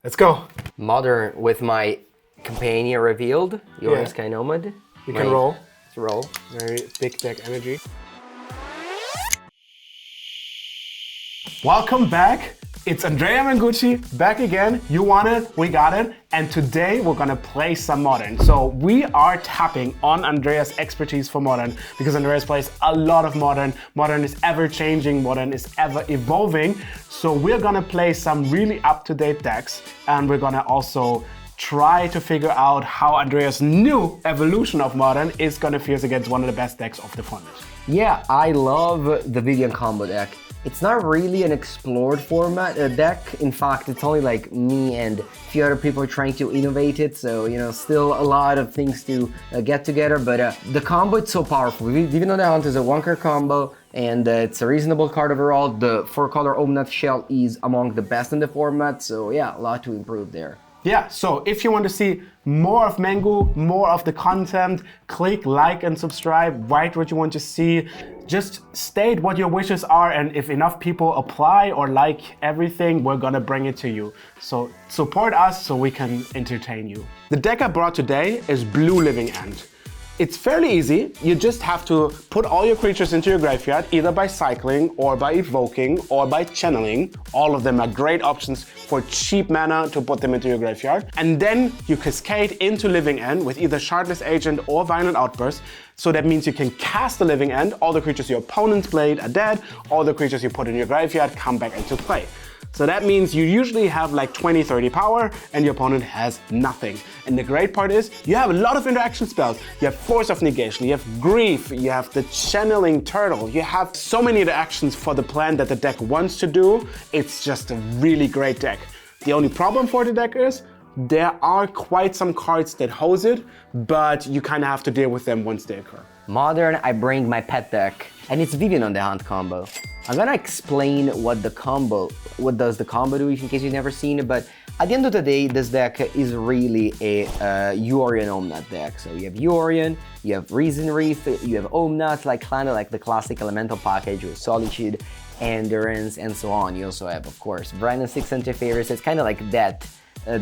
Let's go. Modern with my companion revealed. Yours Sky Nomad. You can roll. Let's roll. Very big deck energy. Welcome back. It's Andrea Mengucci back again. You want it, we got it. And today we're gonna play some Modern. So we are tapping on Andrea's expertise for Modern because Andreas plays a lot of Modern. Modern is ever changing, Modern is ever evolving. So we're gonna play some really up-to-date decks, and we're gonna also try to figure out how Andrea's new evolution of Modern is gonna fuse against one of the best decks of the format. Yeah, I love the Vivien combo deck. It's not really an explored format deck. In fact, it's only like me and a few other people trying to innovate it. So, you know, still a lot of things to get together. But the combo, it's so powerful. Vivien on the Hunt is a 1-card combo, and it's a reasonable card overall. The 4-color Omnath Shell is among the best in the format. So yeah, a lot to improve there. Yeah, so if you want to see more of Mengu, more of the content, click like and subscribe, write what you want to see, just state what your wishes are, and if enough people apply or like everything, we're gonna bring it to you. So support us so we can entertain you. The deck I brought today is Blue Living End. It's fairly easy. You just have to put all your creatures into your graveyard, either by cycling or by evoking or by channeling. All of them are great options for cheap mana to put them into your graveyard. And then you cascade into Living End with either Shardless Agent or Violent Outburst. So that means you can cast the Living End, all the creatures your opponents played are dead, all the creatures you put in your graveyard come back into play. So that means you usually have like 20-30 power and your opponent has nothing. And the great part is you have a lot of interaction spells. You have Force of Negation, you have Grief, you have the Channeling Turtle. You have so many interactions for the plan that the deck wants to do. It's just a really great deck. The only problem for the deck is there are quite some cards that hose it, but you kind of have to deal with them once they occur. Modern, I bring my pet deck, and it's Vivien on the Hunt combo. I'm gonna explain what does the combo do in case you've never seen it, but at the end of the day, this deck is really a Yorion Omnath deck. So you have Yorion, you have Reason Reef, you have Omnath, like kind of like the classic elemental package with Solitude, Endurance, and so on. You also have, of course, Brandon 6 Antiferis. It's kind of like that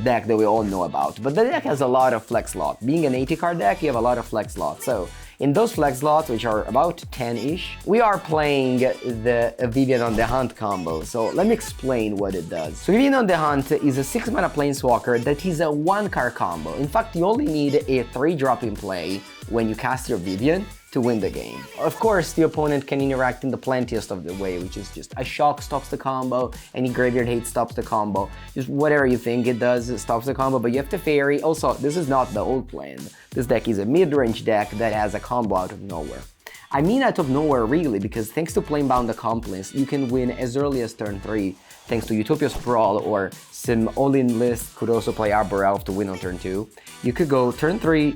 deck that we all know about. But the deck has a lot of flex slots. Being an 80-card deck, you have a lot of flex slots. So in those flex slots, which are about 10-ish, we are playing the Vivien on the Hunt combo. So let me explain what it does. So Vivien on the Hunt is a 6-mana planeswalker that is a 1-card combo. In fact, you only need a 3-drop in play when you cast your Vivien to win the game. Of course, the opponent can interact in the plentiest of the way, which is just a shock stops the combo, any graveyard hate stops the combo, just whatever you think it does stops the combo, but you have to fairy. Also, this is not the old plan. This deck is a mid-range deck that has a combo out of nowhere. I mean out of nowhere really, because thanks to Planebound Accomplice, you can win as early as turn 3, thanks to Utopia Sprawl, or some all-in list could also play Arbor Elf to win on turn 2. You could go turn 3,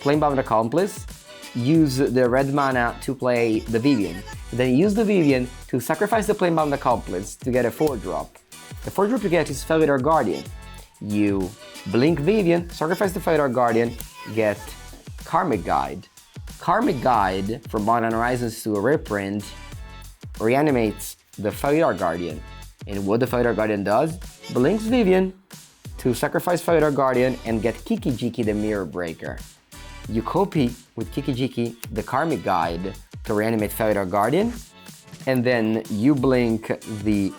Planebound Accomplice, use the red mana to play the Vivien, then use the Vivien to sacrifice the Planebound Accomplice to get a 4-drop. The 4-drop you get is Felidar Guardian. You blink Vivien, sacrifice the Felidar Guardian, get Karmic Guide. Karmic Guide from Modern Horizons to a reprint reanimates the Felidar Guardian. And what the Felidar Guardian does, blinks Vivien to sacrifice Felidar Guardian and get Kiki-Jiki the Mirror Breaker. You copy with Kiki-Jiki the Karmic Guide to reanimate Felidar Guardian, and then you blink the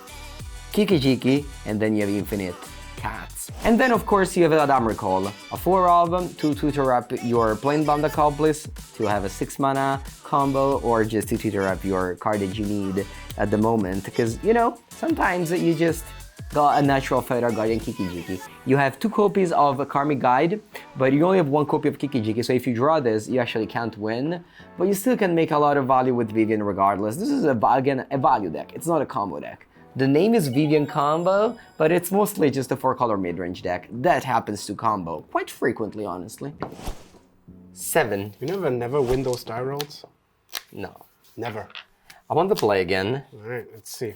Kiki-Jiki, and then you have infinite cats. And then of course you have Adam Recall, a 4-of to tutor up your Planebound Accomplice to have a 6-mana combo, or just to tutor up your card that you need at the moment, because, you know, sometimes you just got a natural Felidar Guardian Kiki-Jiki. You have 2 copies of a Karmic Guide, but you only have 1 copy of Kiki-Jiki, so if you draw this, you actually can't win, but you still can make a lot of value with Vivien regardless. This is, again, a value deck, it's not a combo deck. The name is Vivien Combo, but it's mostly just a 4-color mid-range deck that happens to combo quite frequently, honestly. 7. You never win those die rolls? No. Never. I want to play again. Alright, let's see.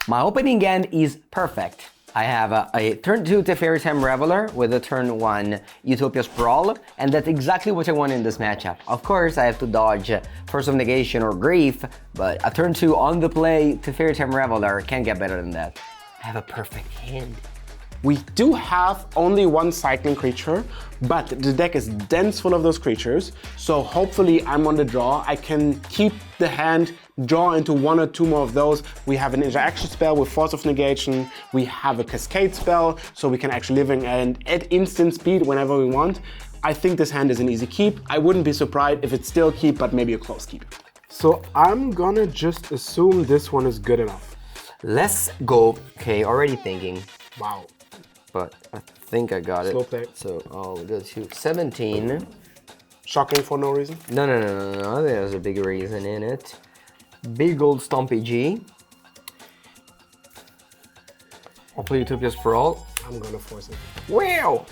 My opening end is perfect. I have a turn 2 Teferi Time Reveler with a turn 1 Utopia Sprawl, and that's exactly what I want in this matchup. Of course, I have to dodge Force of Negation or Grief, but a turn 2 on the play Teferi Time Reveler can't get better than that. I have a perfect hand. We do have only one cycling creature, but the deck is dense full of those creatures. So hopefully I'm on the draw. I can keep the hand, draw into one or two more of those. We have an interaction spell with Force of Negation. We have a Cascade spell, so we can actually live in and at instant speed whenever we want. I think this hand is an easy keep. I wouldn't be surprised if it's still keep, but maybe a close keep. So I'm gonna just assume this one is good enough. Let's go. Okay, already thinking. Wow. But I think I got it. Slow play. So I'll go to 17. Shocking for no reason? No. There's a big reason in it. Big old Stompy G. I'll play Utopia's Sprawl. I'm gonna force it. Wow!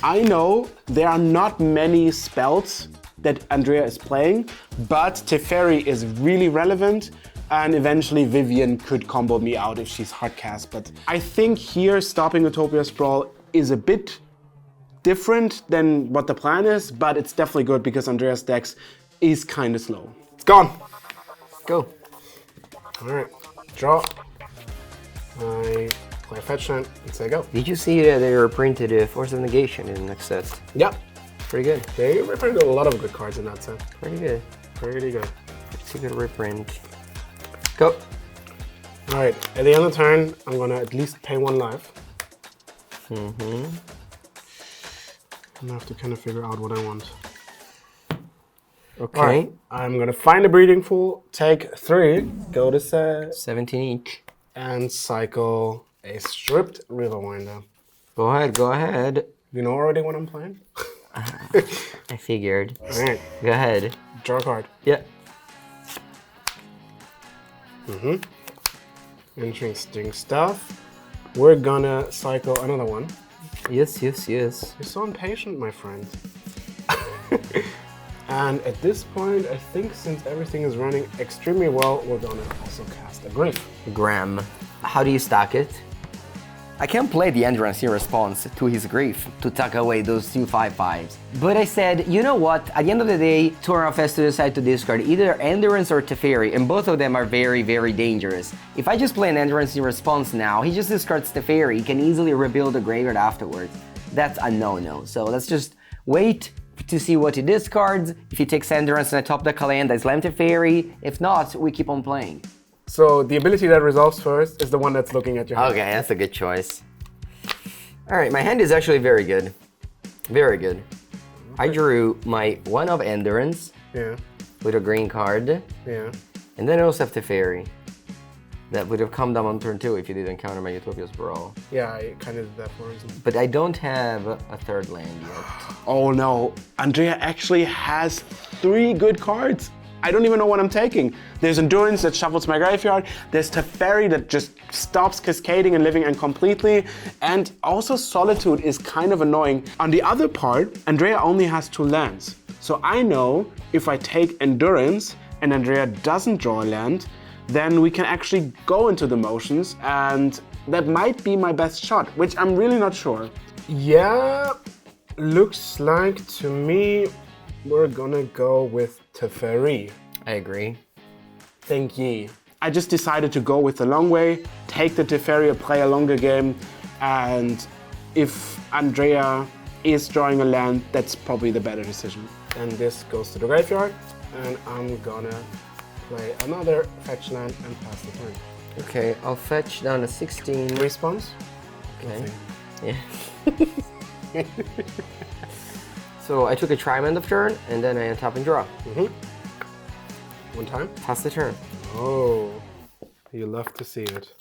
I know there are not many spells that Andrea is playing, but Teferi is really relevant. And eventually Vivien could combo me out if she's hardcast. But I think here stopping Utopia Sprawl is a bit different than what the plan is, but it's definitely good because Andrea's dex is kind of slow. It's gone. Go. All right, draw. I play a fetch land and say go. Did you see that they reprinted Force of Negation in the next set? Yep. Pretty good. They reprinted a lot of good cards in that set. Pretty good. Pretty good. Pretty good reprint. Go. All right, at the end of the turn, I'm gonna at least pay one life. I'm gonna have to kind of figure out what I want. Okay. Right, I'm gonna find a breeding pool, take 3, go to 17 each. and cycle a stripped Riverwinder. Go ahead. You know already what I'm playing? I figured. All right, Go ahead. draw a card. Yeah. Interesting stuff. We're gonna cycle another one. Yes. You're so impatient, my friend. And at this point, I think since everything is running extremely well, we're gonna also cast a Grief. Graham. How do you stack it? I can play the Endurance in response to his Grief to tuck away those 2 5/5s. But I said, you know what? At the end of the day, Tornaf has to decide to discard either Endurance or Teferi, and both of them are very, very dangerous. If I just play an Endurance in response now, he just discards Teferi, he can easily rebuild the graveyard afterwards. That's a no-no. So let's just wait to see what he discards. If he takes Endurance and I top deck a land, I slam Teferi. If not, we keep on playing. So the ability that resolves first is the one that's looking at your hand. Okay, that's a good choice. All right, my hand is actually very good. Very good. I drew my 1 of Endurance Yeah, with a green card, yeah. and then I also have Teferi. That would have come down on turn 2 if you didn't counter my Utopia's Brawl. Yeah, I kind of did that for a reason. But I don't have a third land yet. Oh no, Andrea actually has 3 good cards. I don't even know what I'm taking. There's Endurance that shuffles my graveyard. There's Teferi that just stops cascading and living end completely. And also Solitude is kind of annoying. On the other part, Andrea only has 2 lands. So I know if I take Endurance and Andrea doesn't draw a land, then we can actually go into the motions, and that might be my best shot, which I'm really not sure. Yeah, looks like to me we're gonna go with Teferi. I agree. Thank ye. I just decided to go with the long way, take the Teferi, play a longer game, and if Andrea is drawing a land, that's probably the better decision. And this goes to the graveyard, and I'm gonna play another fetch land and pass the turn. Okay, I'll fetch down to 16. Response? Okay. Yeah. So I took a Tri-Land of turn, and then I untap and draw. One time? Pass the turn. Oh, you love to see it.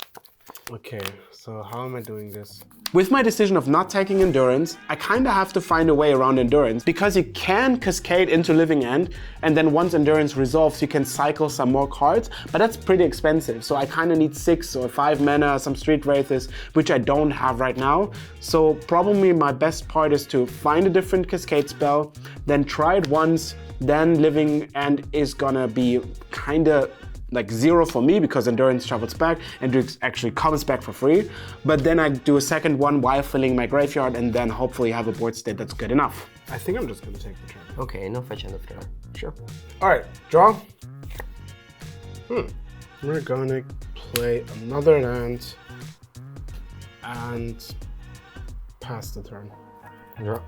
Okay, so how am I doing this? With my decision of not taking Endurance, I kind of have to find a way around Endurance because you can cascade into Living End, and then once Endurance resolves, you can cycle some more cards, but that's pretty expensive. So I kind of need 6 or 5 mana, some Street Wraiths, which I don't have right now. So probably my best part is to find a different cascade spell, then try it once, then Living End is gonna be kind of like 0 for me because Endurance travels back and actually comes back for free. But then I do a second one while filling my graveyard and then hopefully have a board state that's good enough. I think I'm just gonna take the turn. Okay, no fetch end of turn. Sure. All right, draw. We're gonna play another land. And pass the turn. Draw.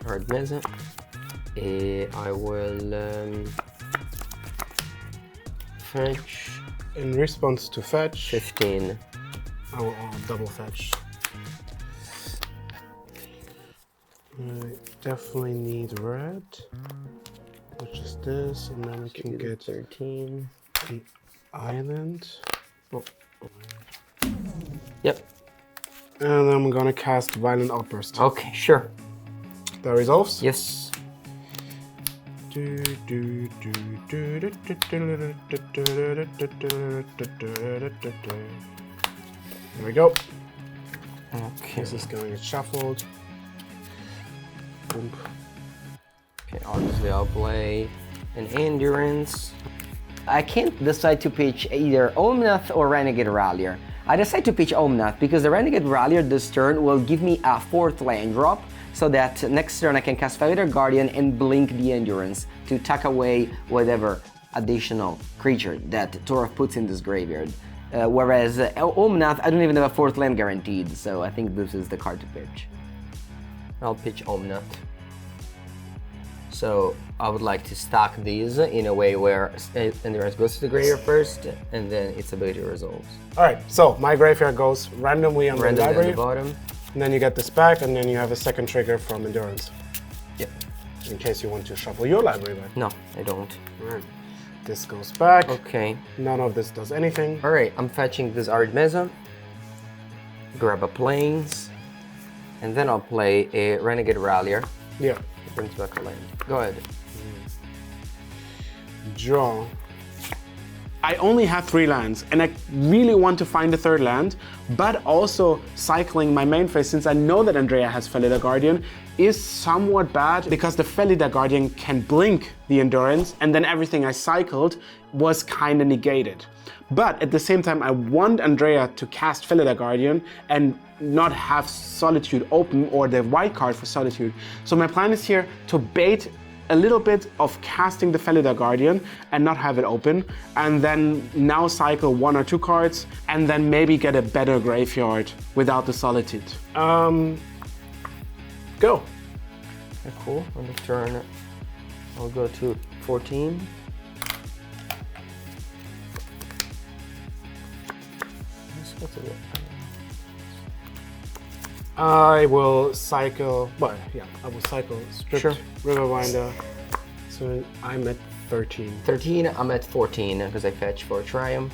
Hard mesa. I will fetch. In response to fetch, 15. I will double fetch. I definitely need red, which is this, and then we can get 13. an island. Oh. Yep. And I'm gonna cast Violent Outburst. Okay, sure. That resolves? Yes. Here we go. Okay. This is gonna get shuffled. Boom. Okay, obviously I'll play an Endurance. I can't decide to pitch either Omnath or Renegade Rallier. I decide to pitch Omnath because the Renegade Rallier this turn will give me a 4th land drop, so that next turn I can cast Feather Guardian and blink the Endurance to tuck away whatever additional creature that Torov puts in this graveyard. Whereas Omnath, I don't even have a 4th land guaranteed, so I think this is the card to pitch. I'll pitch Omnath. So I would like to stack these in a way where Endurance goes to the graveyard first, and then its ability resolves. All right, so my graveyard goes randomly on the library, at the bottom. and then you get this back, and then you have a second trigger from Endurance. Yep. In case you want to shuffle your library back. No, I don't. All right. This goes back. Okay. None of this does anything. All right, I'm fetching this Arid Mesa. Grab a Plains, and then I'll play a Renegade Rallier. Yeah. Brings back a land. Go ahead. Draw. I only have 3 lands, and I really want to find a 3rd land, but also cycling my main phase, since I know that Andrea has Felida Guardian, is somewhat bad because the Felida Guardian can blink the Endurance, and then everything I cycled was kind of negated. But at the same time, I want Andrea to cast Felida Guardian and not have Solitude open, or the white card for Solitude. So my plan is here to bait a little bit of casting the Felida Guardian and not have it open, and then now cycle 1 or 2 cards, and then maybe get a better graveyard without the Solitude. Go. Okay, cool. On the turn, I'll go to 14. Let's go to the... I will cycle, well, yeah, I will cycle Stripped, Riverwinder, so I'm at 13. 13, I'm at 14 because I fetch for Triumph.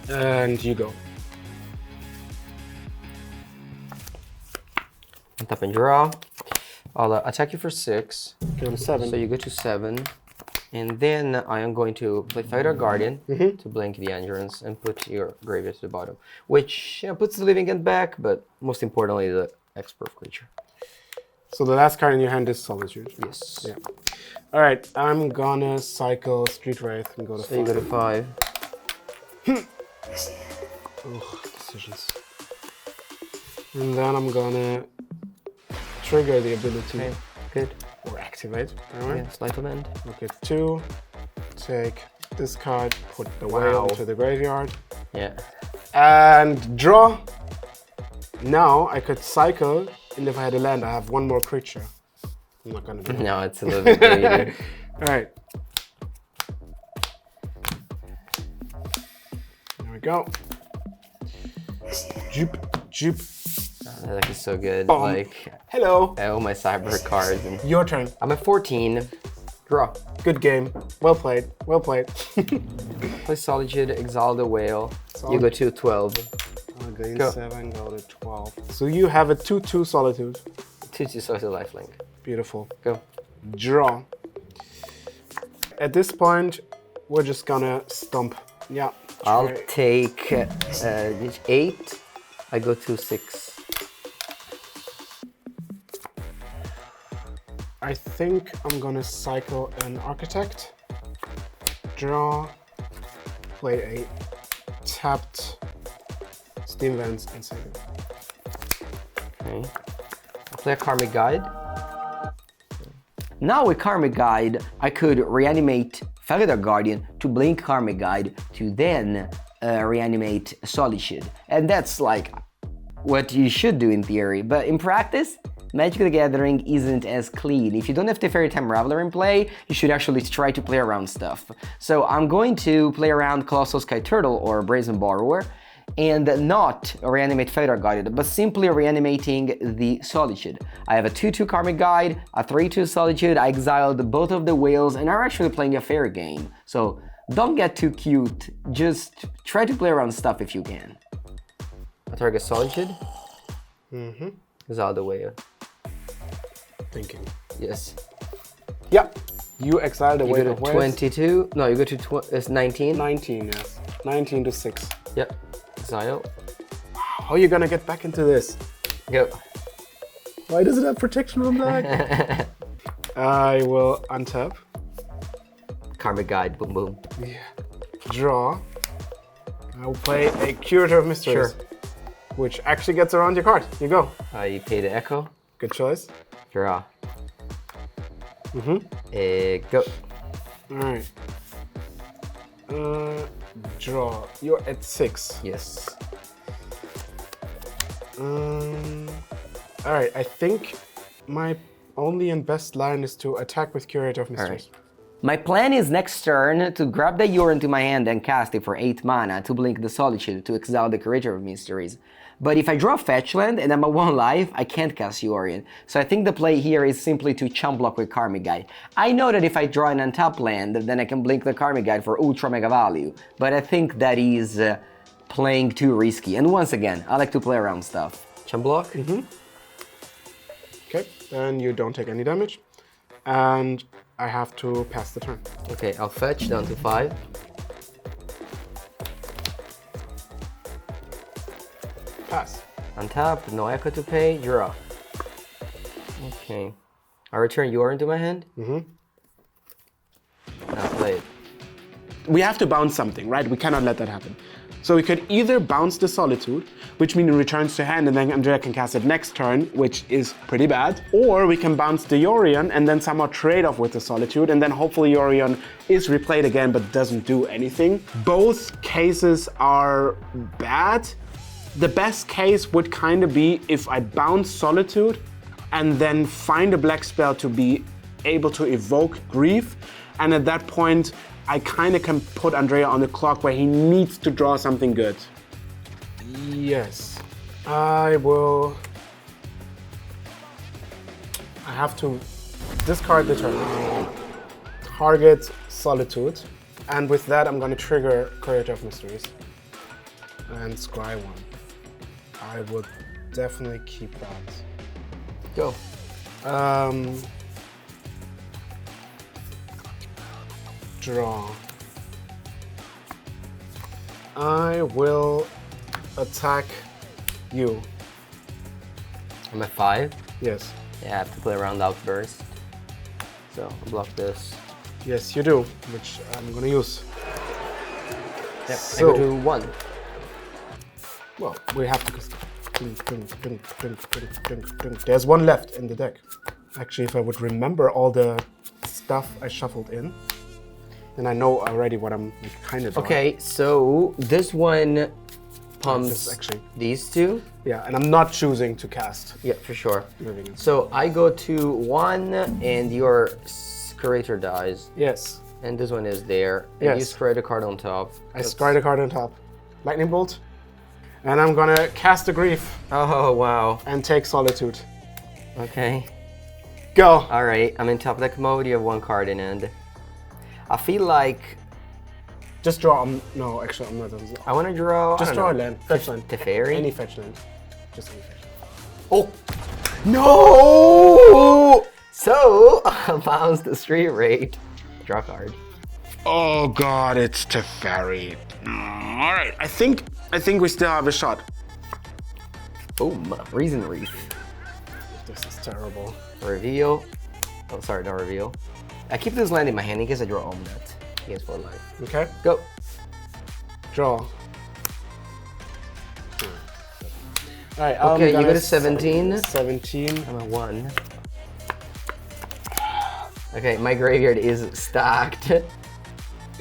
And you go. Tap and draw. I'll attack you for 6. Go to 7. So you go to 7. And then I am going to play Fighter Guardian to blink the Endurance and put your graveyard to the bottom. Which puts the Living End back, but most importantly, the X-Perf creature. So the last card in your hand is Solitude. Yes. Yeah. All right, I'm gonna cycle Street Wraith and go to 5. So you go to 5. Oh, decisions. And then I'm gonna trigger the ability. Okay, good. Or activate. All right. Yeah, Sleight of Hand. Look at 2. Take this card, put the whale into the graveyard. Yeah. And draw. Now I could cycle, and if I had a land, I have 1 more creature. I'm not gonna do that. No, it's a little bit greedy. All right. There we go. Jupe, jupe. That deck is so good. Boom. Like, Hello. I own my Cyber cards. And Your turn. I'm at 14. Draw. Good game. Well played. Well played. Play Solitude, Exile the Whale. Solid. You go to 12. I'll go Go. 7, go to 12. So you have a 2/2 Solitude. 2/2 Solitude Lifelink. Beautiful. Go. Draw. At this point, we're just gonna stomp. Yeah. I'll try. take 8. I go to 6. I think I'm gonna cycle an Architect. Draw. Play a tapped Steam Vents and save it. Okay. I'll play a Karmic Guide. Now with Karmic Guide, I could reanimate Felida Guardian to blink Karmic Guide to then reanimate Solitude. And that's like what you should do in theory, but in practice, Magic the Gathering isn't as clean. If you don't have Teferi Time Raveler in play, you should actually try to play around stuff. So I'm going to play around Colossal Sky Turtle or Brazen Borrower, and not reanimate Fedor Guided, but simply reanimating the Solitude. I have a 2/2 Karmic Guide, a 3/2 Solitude, I exiled both of the whales, and I'm actually playing a fair game. So don't get too cute, just try to play around stuff if you can. I target Solitude. Exile the whale. Thinking. Yes. Yeah. You exile the You whale go of to whales. 22. No, you go to it's 19. 19, yes. 19 to 6. Yep. Exile. How are you gonna get back into this? Go. Why does it have protection from black? I will untap. Karmic Guide. Boom, boom. Yeah. Draw. I will play a Curator of Mysteries. Sure. Which actually gets around your card. You go. You pay the Echo. Good choice. Draw. Go. Alright. Draw. You're at 6. Yes. Alright, I think my only and best line is to attack with Curator of Mysteries. My plan is next turn to grab the Urine into my hand and cast it for 8 mana to blink the Solitude to exile the Curator of Mysteries. But if I draw fetch land and I'm at 1 life, I can't cast Yorion. So I think the play here is simply to chump block with Karmic Guide. I know that if I draw an untapped land, then I can blink the Karmic Guide for ultra mega value. But I think that is playing too risky. And once again, I like to play around stuff. Chump block? Okay, then you don't take any damage. And I have to pass the turn. Okay, I'll fetch down to 5. Pass. Untap, no Echo to pay, draw. Okay. I return Urine to my hand. Now play it. We have to bounce something, right? We cannot let that happen. So we could either bounce the Solitude, which means it returns to hand and then Andrea can cast it next turn, which is pretty bad. Or we can bounce the Yorion and then somehow trade off with the Solitude and then hopefully Yorion is replayed again but doesn't do anything. Both cases are bad. The best case would kind of be if I bounce Solitude and then find a black spell to be able to evoke Grief. And at that point, I kind of can put Andrea on the clock where he needs to draw something good. Yes. I have to discard the turn. Target Solitude. And with that, I'm going to trigger Curator of Mysteries. And scry 1. I would definitely keep that. Go. Draw. I will attack you. I'm at 5. Yes. Yeah, I have to play around Outburst. So I'll block this. Yes, you do, which I'm gonna use. Yep, So, I go to 1. well, we have to. There's 1 left in the deck. Actually, if I would remember all the stuff I shuffled in, then I know already what I'm kind of doing. Okay, so this one pumps This is actually- these 2. Yeah, and I'm not choosing to cast. Yeah, for sure. Moving in. So I go to 1 and your Curator dies. Yes. And this one is there. And Yes. you spread a card on top. I scry the card on top. Lightning Bolt. And I'm gonna cast the Grief Oh, wow. and take Solitude. Okay. Go. Alright, I'm in top deck mode. You have 1 card in hand. I feel like Just draw. No, actually, I'm not. I want to draw. Just draw a land. Fetch land. Teferi? Any fetch land. Just any fetch land. Oh! No! So, bounce the street rate. Draw card. Oh god, it's Teferi. All right, I think we still have a shot. Boom. Reason Wreath. This is terrible. Reveal. Oh, sorry, no reveal. I keep this land in my hand in case I draw Omnet. He has 4 life. Okay. Go. Draw. All right. Okay, you gonna go to 17. 17. I'm at 1. Okay, my graveyard is stacked.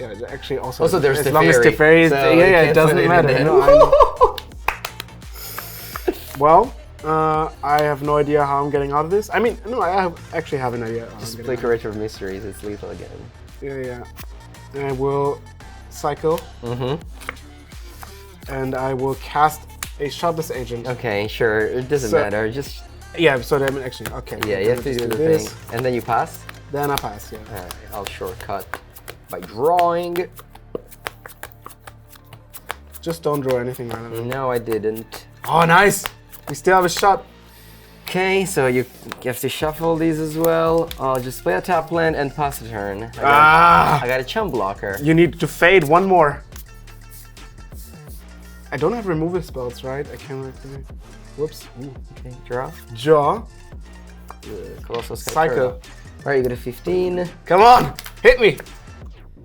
Yeah, actually also. Also, there's as long as the fairy. so Yeah, it doesn't matter. No, I know. Well, I have no idea how I'm getting out of this. I mean, no, actually have an idea. Just play Curator of Mysteries. It's lethal again. Yeah. And I will cycle. And I will cast a Shotless Agent. Okay, sure. It doesn't matter. Just. Yeah. So then actually, okay. Yeah, you have to do the thing, and then you pass. Then I pass. Yeah. Alright, I'll shortcut by drawing. Just don't draw anything relevant. No, I didn't. Oh, nice! We still have a shot. Okay, so you have to shuffle these as well. I'll just play a top land and pass a turn. I got a chump blocker. You need to fade one more. I don't have removal spells, right? I can't activate. Whoops. Ooh. Okay, draw. Draw. Colossal Cycle. Alright, you got a 15. Come on! Hit me!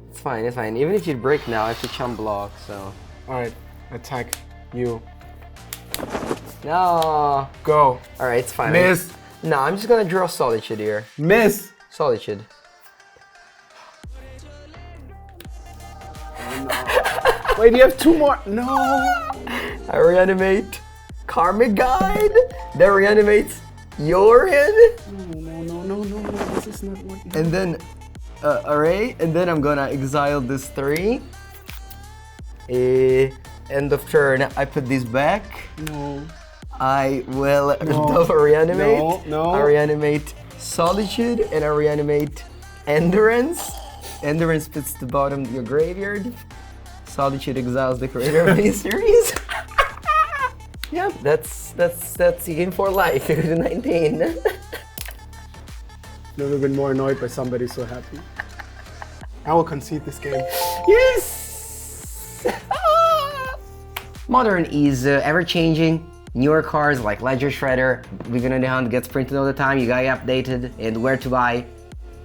It's fine, it's fine. Even if you break now, I have to chump block, so. Alright, attack you. No. Go. Alright, it's fine. Miss. No, I'm just gonna draw Solitude here. Miss. Solitude. Oh, no. Wait, you have two more. No. I reanimate Karmic Guide. That reanimates your head. No. This is not what. And then, array. And then I'm gonna exile this 3. End of turn, I put this back. No. I will double reanimate. No. I reanimate Solitude and I reanimate Endurance. Endurance puts the bottom of your graveyard. Solitude exiles the creator of Mysteries. Yeah, that's game for life. You go to 19. Never been more annoyed by somebody so happy. I will concede this game. Yes! Modern is ever-changing. Newer cards like Ledger Shredder, Vivien on the Hunt gets printed all the time. You gotta get updated. And where to buy?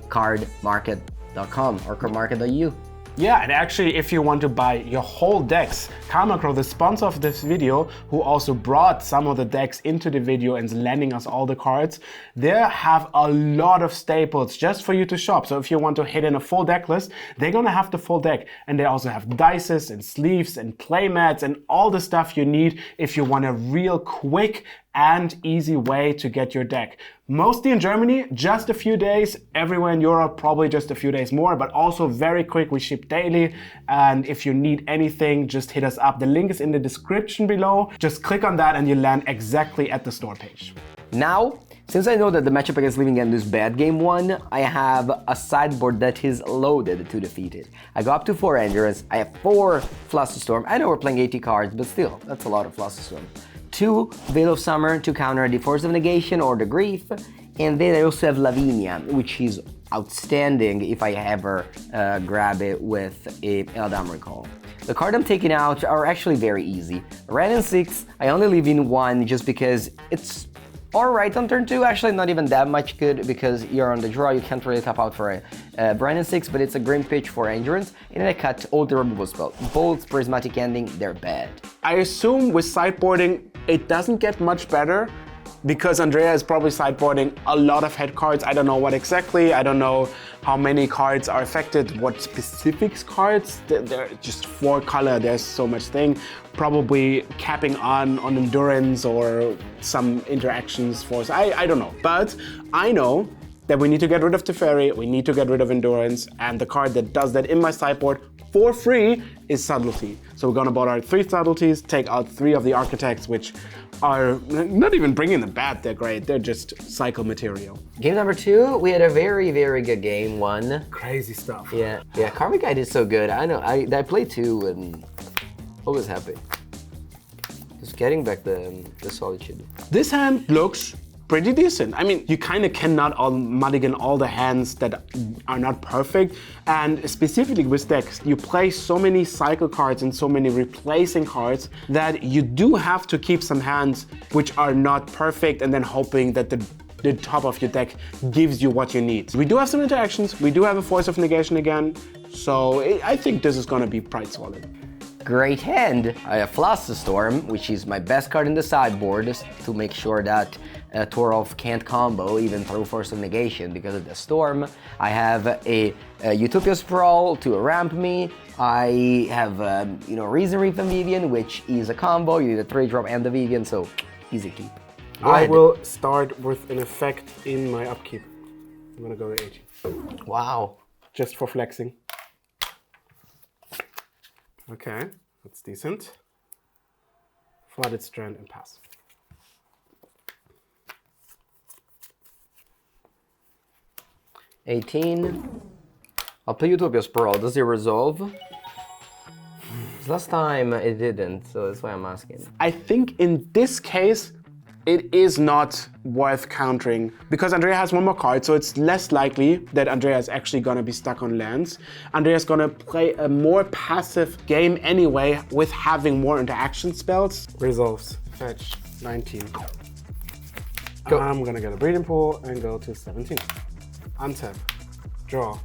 Cardmarket.com or cardmarket.eu. Yeah, and actually, if you want to buy your whole decks, Cardmarket, the sponsor of this video, who also brought some of the decks into the video and is lending us all the cards, they have a lot of staples just for you to shop. So if you want to hit in a full deck list, they're gonna have the full deck. And they also have dices and sleeves and playmats and all the stuff you need if you want a real quick and easy way to get your deck. Mostly in Germany, just a few days. Everywhere in Europe, probably just a few days more, but also very quick. We ship daily. And if you need anything, just hit us up. The link is in the description below. Just click on that and you land exactly at the store page. Now, since I know that the matchup against Living End is bad game 1, I have a sideboard that is loaded to defeat it. I go up to 4 Endurance. I have 4 Flusterstorm. I know we're playing 80 cards, but still, that's a lot of Flusterstorm. 2 Veil of Summer to counter the Force of Negation or the Grief. And then I also have Lavinia, which is outstanding if I ever grab it with a Eldam Recall. The card I'm taking out are actually very easy. Red and 6, I only leave in 1 just because it's alright on turn 2, actually not even that much good because you're on the draw, you can't really tap out for a Brian and 6, but it's a Grim Pitch for Endurance, and then I cut all the removal spells. Bolts, Prismatic Ending, they're bad. I assume with sideboarding, it doesn't get much better because Andrea is probably sideboarding a lot of head cards. I don't know what exactly, I don't know how many cards are affected, what specific cards. They're just 4 color, there's so much thing. Probably capping on endurance or some interactions force, I don't know. But I know that we need to get rid of Teferi, we need to get rid of endurance, and the card that does that in my sideboard for free is Subtlety. So we're gonna borrow 3 Subtleties, take out 3 of the Architects, which are not even bringing the bad, they're great, they're just cycle material. Game number 2, we had a very, very good game 1. Crazy stuff. Yeah, Karmic Guide is so good. I know, I played 2 and always happy. Just getting back the Solitude. This hand looks pretty decent. I mean, you kind of cannot mulligan all the hands that are not perfect. And specifically with decks, you play so many cycle cards and so many replacing cards that you do have to keep some hands which are not perfect and then hoping that the top of your deck gives you what you need. We do have some interactions. We do have a Force of Negation again. So I think this is gonna be pretty solid. Great hand. I have Storm, which is my best card in the sideboard to make sure that Torolf can't combo even through Force of Negation because of the Storm. I have a Utopia Sprawl to ramp me. I have, Reason Reef and Vivien, which is a combo. You need a 3-drop and the Vivien, so easy keep. I will start with an effect in my upkeep. I'm gonna go to 18. Wow. Just for flexing. Okay, that's decent. Flooded Strand and pass. I'll play Utopia Sprawl. Does it resolve? Last time it didn't, so that's why I'm asking. I think in this case, it is not worth countering because Andrea has one more card, so it's less likely that Andrea is actually gonna be stuck on lands. Andrea's gonna play a more passive game anyway with having more interaction spells. Resolves, fetch, 19. Go. I'm gonna get a breeding pool and go to 17. Untap, draw.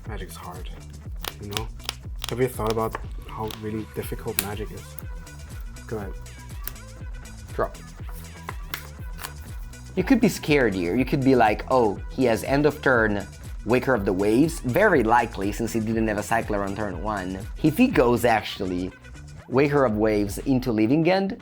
Magic's hard, you know? Have you thought about how really difficult Magic is? Go ahead. Drop. You could be scared here. You could be like, oh, he has end of turn Waker of the Waves. Very likely, since he didn't have a cycler on turn 1. If he goes actually Waker of Waves into Living End,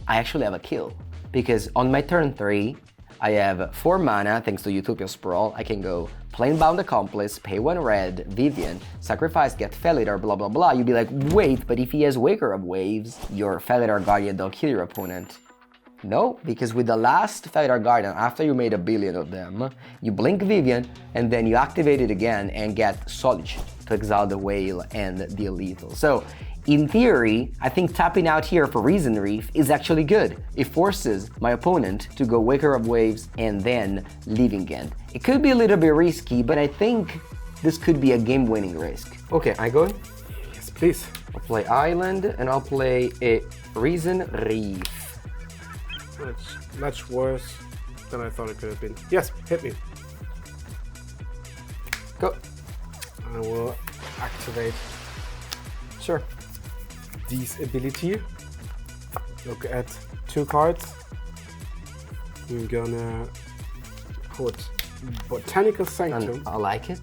I actually have a kill. Because on my turn 3, I have 4 mana thanks to Utopia Sprawl. I can go Planebound Accomplice, pay 1 red, Vivien, sacrifice, get Felidar, blah blah blah. You'd be like, wait, but if he has Waker of Waves, your Felidar Guardian don't kill your opponent. No, because with the last Felidar Guardian, after you made a billion of them, you blink Vivien, and then you activate it again and get Solitude to exile the Whale and deal lethal. So, in theory, I think tapping out here for Reason Reef is actually good. It forces my opponent to go Waker of Waves and then Living End. It could be a little bit risky, but I think this could be a game-winning risk. Okay, I go? Yes, please. I'll play Island, and I'll play a Reason Reef. Much worse than I thought it could have been. Yes, hit me. Go. I will activate. Sure. This ability. Look at 2 cards. I'm gonna put Botanical Sanctum. And I like it.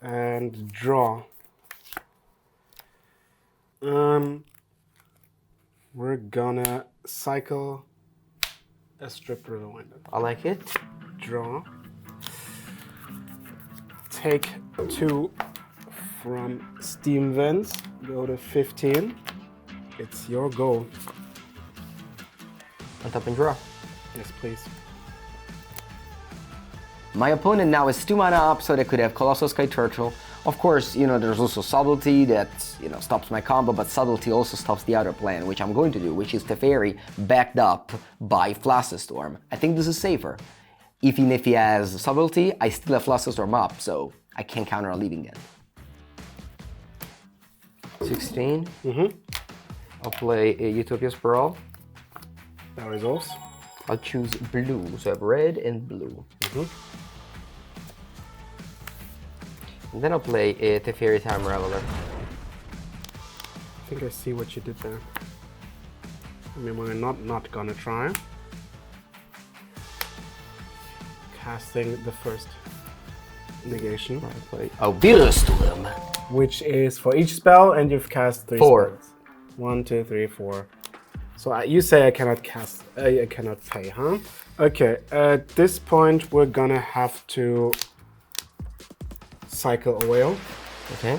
And draw. We're gonna cycle a Strip Rewinder. I like it. Draw. Take 2 from Steam Vents, go to 15. It's your go. Untap and draw. Yes, please. My opponent now is 2 mana up, so they could have Colossal Sky Turtle. Of course, there's also Subtlety that, stops my combo, but Subtlety also stops the other plan, which I'm going to do, which is Teferi backed up by Flusterstorm. I think this is safer. Even if he has Subtlety, I still have Flusterstorm up, so I can't counter a Living End. 16. I'll play a Utopia Sprawl. That resolves. I'll choose blue, so I have red and blue. And then I'll play a Teferi Time Raveler. I think I see what you did there. I mean, we're not gonna try. Casting the first negation. I play Wirbelsturm, which is for each spell, and you've cast 3 4 spells. 1, 2, 3, 4. So you say I cannot cast, I cannot pay, huh? Okay, at this point we're gonna have to cycle a whale. Okay.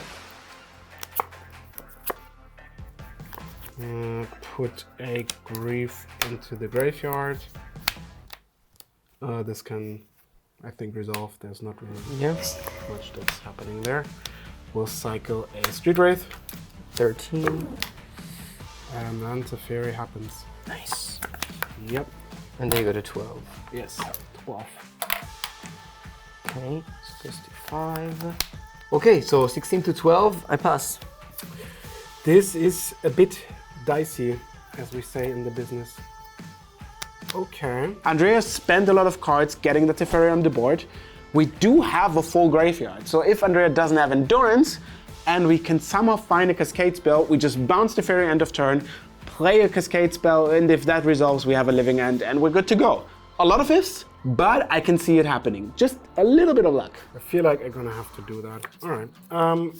Put a Grief into the graveyard. This can, I think, resolve. There's not really much that's happening there. We'll cycle a Street Wraith. 13. And then Teferi happens. Nice. Yep. And they go to 12. Yes, 12. Okay, so goes to 5. Okay, so 16 to 12, I pass. This is a bit dicey, as we say in the business. Okay. Andrea spent a lot of cards getting the Teferi on the board. We do have a full graveyard, so if Andrea doesn't have Endurance, and we can somehow find a cascade spell. We just bounce the fairy end of turn, play a cascade spell, and if that resolves, we have a living end, and we're good to go. A lot of ifs, but I can see it happening. Just a little bit of luck. I feel like I'm gonna have to do that. All right.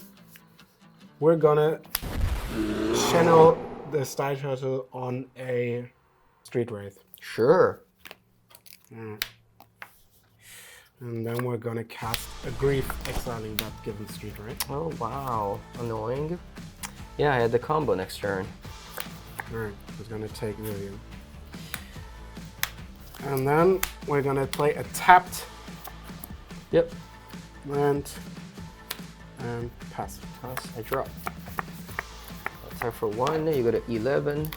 We're gonna channel the Sky Turtle on a Street Wraith. Sure. And then we're gonna cast a Grief, exiling that given Street Wraith. Oh, wow. Annoying. Yeah, I had the combo next turn. Alright, he's gonna take Vivien. And then we're gonna play a tapped land and pass. Pass, I draw. Attack for 1, you go to 11.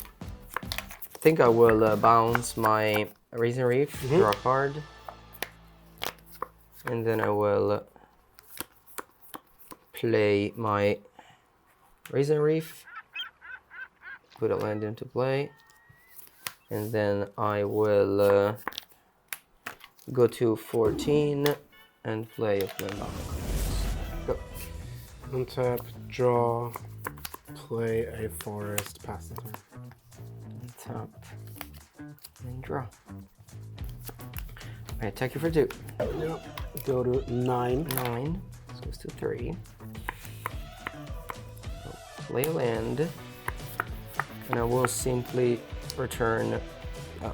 I think I will bounce my Raisin Reef, draw a card. And then I will play my Raisin Reef, put a land into play, and then I will go to 14 and play a flame. Go. Untap, draw, play a forest, pass the turn. Untap, and draw. I attack you for 2. Yep. Go to 9. 9, so it's to 3. Play a land, and I will simply return.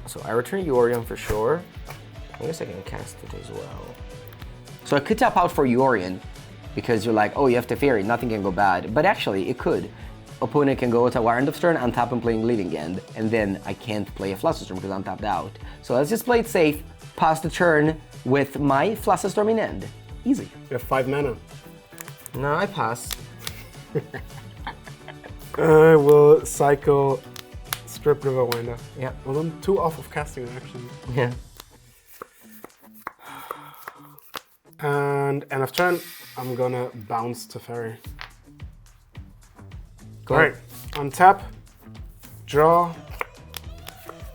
So I return Yorion for sure. I guess I can cast it as well. So I could tap out for Yorion because you're like, oh, you have to fairy, nothing can go bad. But actually, it could. Opponent can go to our end of turn, untap and playing Living End, and then I can't play a Flusterstorm because I'm tapped out. So let's just play it safe, pass the turn with my Flusterstorm in end. Easy. You have 5 mana. No, I pass. I will cycle Strip Riverwinder. Yeah. Well, I'm 2 off of casting actually. Yeah. And end of turn, I'm gonna bounce to fairy. Go Alright, untap, draw.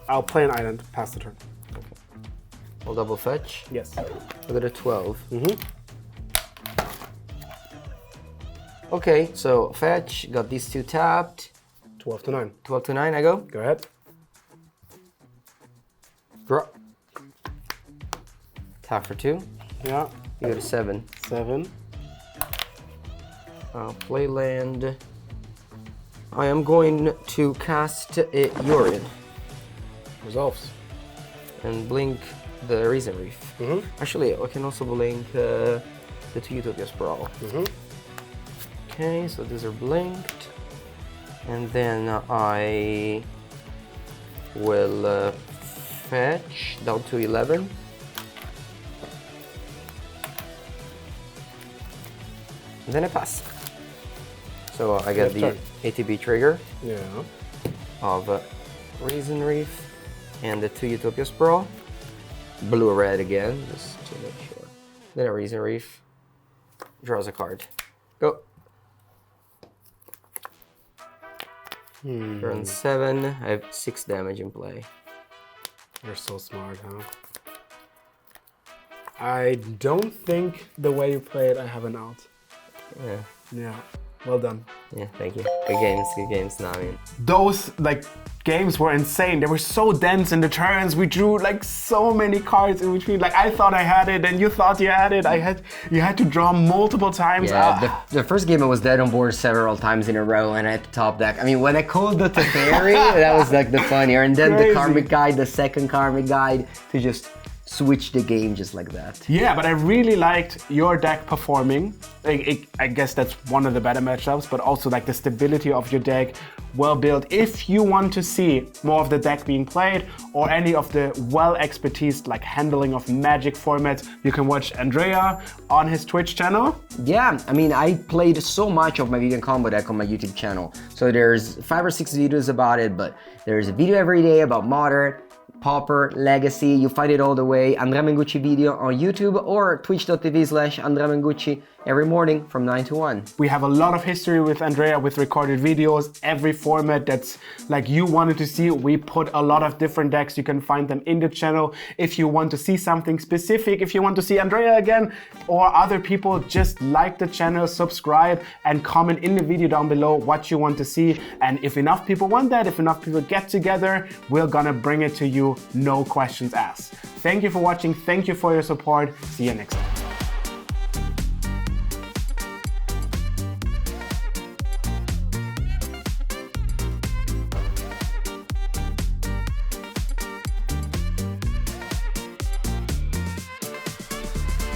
I'll play an island, pass the turn. We'll double fetch. Yes. We'll go to 12. Okay, so fetch, got these 2 tapped. 12 to 9. 12 to 9, I go. Go ahead. Draw. Tap for 2. Yeah. You go to 7. 7. Play land. I am going to cast a Yorion Resolves. and blink the Raisin Reef. Actually, I can also blink the 2 Utopia Sprawl. Okay, so these are blinked. And then I will fetch down to 11. And then I pass. So I get the turn. ATB trigger Yeah. of Raisin Reef and the 2 Utopia Sprawl. Blue-red again, just to make sure. Then a Raisin Reef. Draws a card. Go. Turn 7. I have 6 damage in play. You're so smart, huh? I don't think the way you play it, I have an out. Yeah. Yeah. Well done. Yeah, thank you. Good games, no, I mean. Those games were insane. They were so dense in the turns. We drew so many cards in between. I thought I had it and you thought you had it. You had to draw multiple times. Yeah, the first game I was dead on board several times in a row and I had to top deck. I mean, when I called the Teferi, that was the fun here. And then Crazy. the Karmic Guide, the second Karmic Guide, to just switch the game just like that. Yeah, but I really liked your deck performing. I guess that's one of the better matchups, but also the stability of your deck, well built. If you want to see more of the deck being played or any of the well expertise handling of Magic formats, you can watch Andrea on his Twitch channel. Yeah, I mean, I played so much of my Vivien combo deck on my YouTube channel. So there's 5 or 6 videos about it, but there's a video every day about Modern, Pauper, Legacy. You find it all the way. Andrea Mengucci video on YouTube or twitch.tv/Andrea Mengucci. every morning from 9 to 1. We have a lot of history with Andrea with recorded videos, every format that's like you wanted to see. We put a lot of different decks. You can find them in the channel. If you want to see something specific, if you want to see Andrea again or other people, just like the channel, subscribe, and comment in the video down below what you want to see. And if enough people want that, if enough people get together, we're gonna bring it to you, no questions asked. Thank you for watching. Thank you for your support. See you next time.